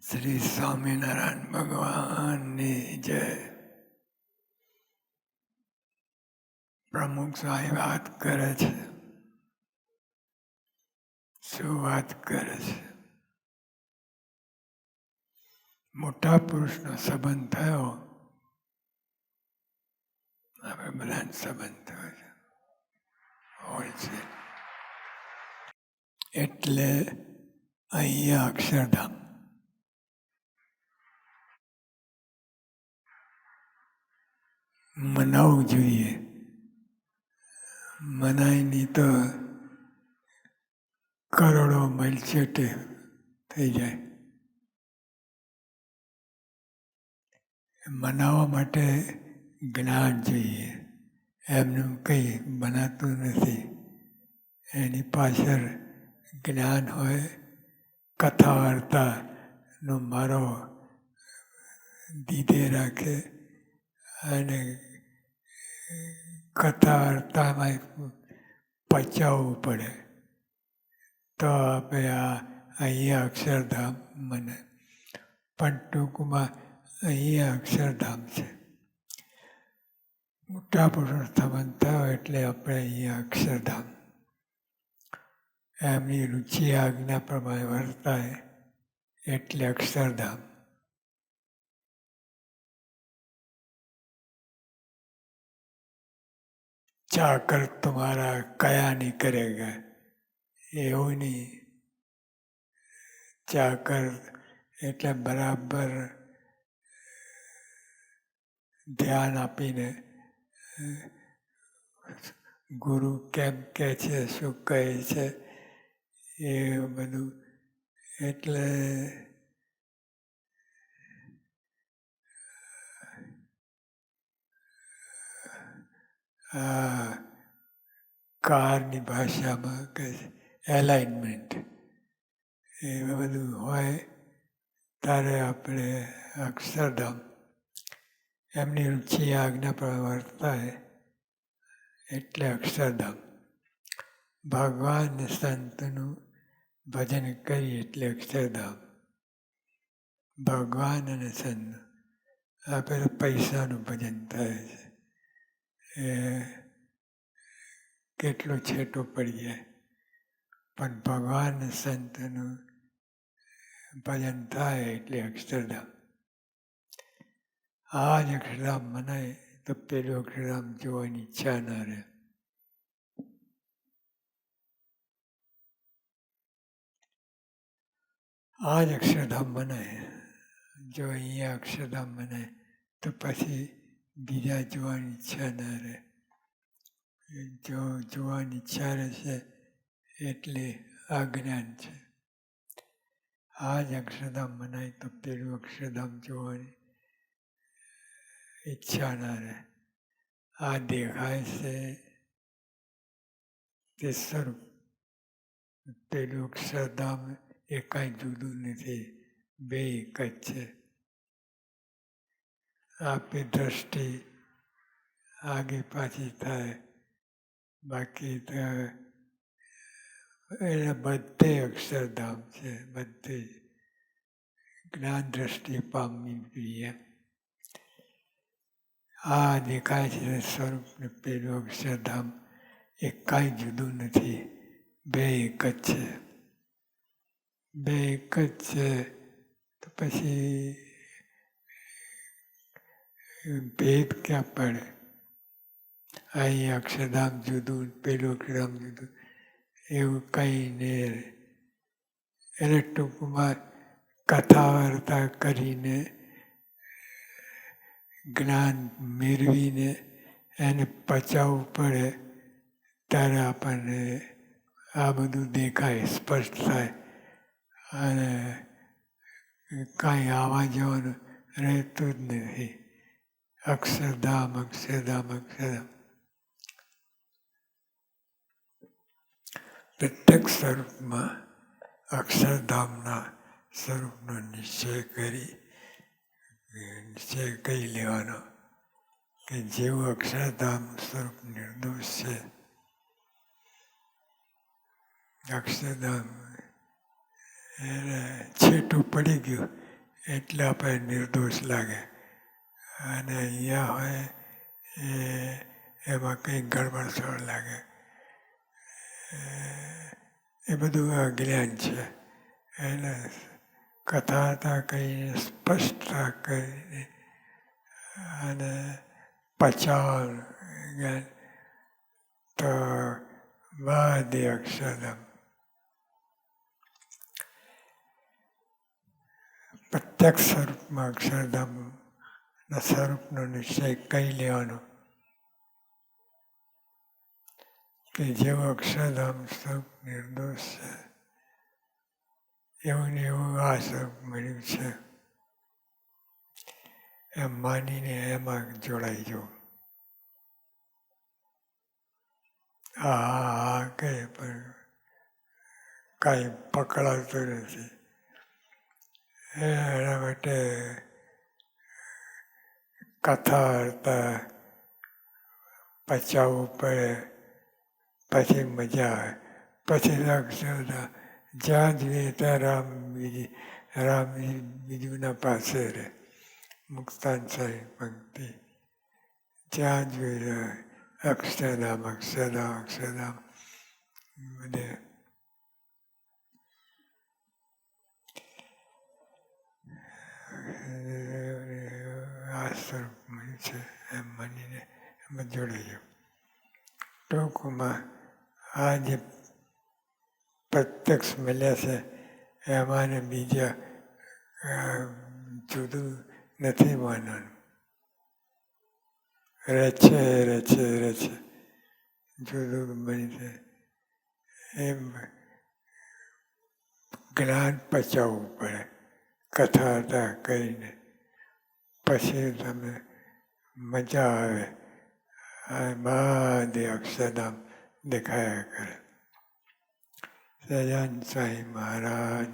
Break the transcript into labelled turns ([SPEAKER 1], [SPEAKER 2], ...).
[SPEAKER 1] શ્રી સ્વામિનારાયણ ભગવાનની જય. પ્રમુખ સ્વામી વાત કરે છે. શું વાત કરે છે? મોટા પુરુષનો સંબંધ થયો, આપણે બધાને સંબંધ થયો છે, હોય છે. એટલે અહીંયા અક્ષરધામ મનાવવું જોઈએ. મનાય નહીં તો કરોડો માઇલ છેટે થઈ જાય. મનાવવા માટે જ્ઞાન જોઈએ. એમનું કંઈ બનાતું નથી. એની પાછળ જ્ઞાન હોય. કથા વાર્તાનો મારો દીધે રાખે અને કથા વાર્તામાં પચાવવું પડે તો આપણે અહીંયા અક્ષરધામ મને. પણ ટૂંકમાં અહીંયા અક્ષરધામ છે. મોટા પુરુષ સંબંધ થયો એટલે આપણે અહીંયા અક્ષરધામ. એમની રુચિ આજ્ઞા પ્રમાણે વર્તાય એટલે અક્ષરધામ. ચાકર તમારા કયા નહીં કરેગા એવું નહીં. ચાકર એટલે બરાબર ધ્યાન આપીને ગુરુ કેમ કહે છે, શું કહે છે એ બધું. એટલે કારની ભાષામાં કહે છે એલાઇનમેન્ટ. એ બધું હોય ત્યારે આપણે અક્ષરધામ. એમની રુચિ આજ્ઞા પણ વર્તાય એટલે અક્ષરધામ. ભગવાન સંતનું ભજન કરીએ એટલે અક્ષરધામ. ભગવાન અને સંત આ પેલા પૈસાનું ભજન થાય છે. એ કેટલો છેટો પડી જાય. પણ ભગવાન સંતનું ભજન થાય એટલે અક્ષરધામ. આ જ અક્ષરધામ મનાય તો પેલું અક્ષરધામ જોવાની ઈચ્છા ના રહે. આ જ અક્ષરધામ મનાય. જો અહીંયા અક્ષરધામ મનાય તો પછી બીજા જોવાની ઈચ્છા ના રહે. જો જોવાની ઈચ્છા રહેશે એટલે આ જ્ઞાન છે. આ જ અક્ષરધામ મનાય તો પેલું અક્ષરધામ જોવાની ઈચ્છા ના રહે. આ દેખાય છે તે સ્વરૂપ. પેલું અક્ષરધામ એ કાંઈ જુદું નથી, બે એક જ છે. આપણી દ્રષ્ટિ આગે પાછી થાય, બાકી તો એને બધે અક્ષરધામ છે. બધે જ્ઞાન દ્રષ્ટિ પામવી જોઈએ. આ દેખાય છે સ્વરૂપ ને પેલું અક્ષરધામ એ કાંઈ જુદું નથી, બે એક જ છે. બે એક જ છે તો પછી ભેદ ક્યાં પડે? અહીં અક્ષરધામ જુદું, પેલું અક્ષરધામ જુદું એવું કંઈ નહીં. એને ટૂંકમાં કથા વાર્તા કરીને જ્ઞાન મેળવીને એને પચાવવું પડે ત્યારે આપણને આ બધું દેખાય, સ્પષ્ટ થાય. અને કાંઈ આવવા જવાનું રહેતું જ નથી. અક્ષરધામ અક્ષરધામ અક્ષરધામ. પ્રત્યેક સ્વરૂપમાં અક્ષરધામના સ્વરૂપનો નિશ્ચય કરી લેવાનો કે જેવું અક્ષરધામ સ્વરૂપ નિર્દોષ છે. અક્ષરધામ એને છેટું પડી ગયું એટલે આપણે નિર્દોષ લાગે, અને અહીંયા હોય એમાં કંઈક ગડબડસડ લાગે. એ બધું અજ્ઞાન છે. એને કથાતા કહીને સ્પષ્ટતા કરીને અને પચાવ જ્ઞાન તો વાદે અક્ષરધામ. પ્રત્યક્ષ સ્વરૂપમાં અક્ષરધામના સ્વરૂપનો નિશ્ચય કહી લેવાનો કે જેવું અક્ષરધામ સ્વરૂપ નિર્દોષ છે એવું ને એવું આ સ્વરૂપ મળ્યું છે એમ માનીને એમાં જોડાઈ જવું. હા કહે પણ કાંઈ પકડાતું નથી. એના માટે કથા અર્થા પચાવવું પડે, પછી મજા આવે. પછી અક્ષરધામ જ્યાં જોઈએ ત્યાં રામ બીજુના પાસે રહે. મુક્તાન સાહેબ પંક્તિ જ્યાં જોઈએ અક્ષરધામ અક્ષરધામ અક્ષરધામ બધે. આ સ્વરૂપ મળ્યું છે એમ માનીને એમાં જોડાઈ જાવ. ટૂંકમાં આ જે પ્રત્યક્ષ મળ્યા છે એમાં ને બીજા જુદું નથી માનવાનું. રહે છે જુદું બની છે એમ જ્ઞાન પચાવવું પડે કથા હતા કહીને. પછી તમે મજા આવે. બધે અક્ષરધામ દેખાયા કરે. સહજાનંદ સ્વામી મહારાજ.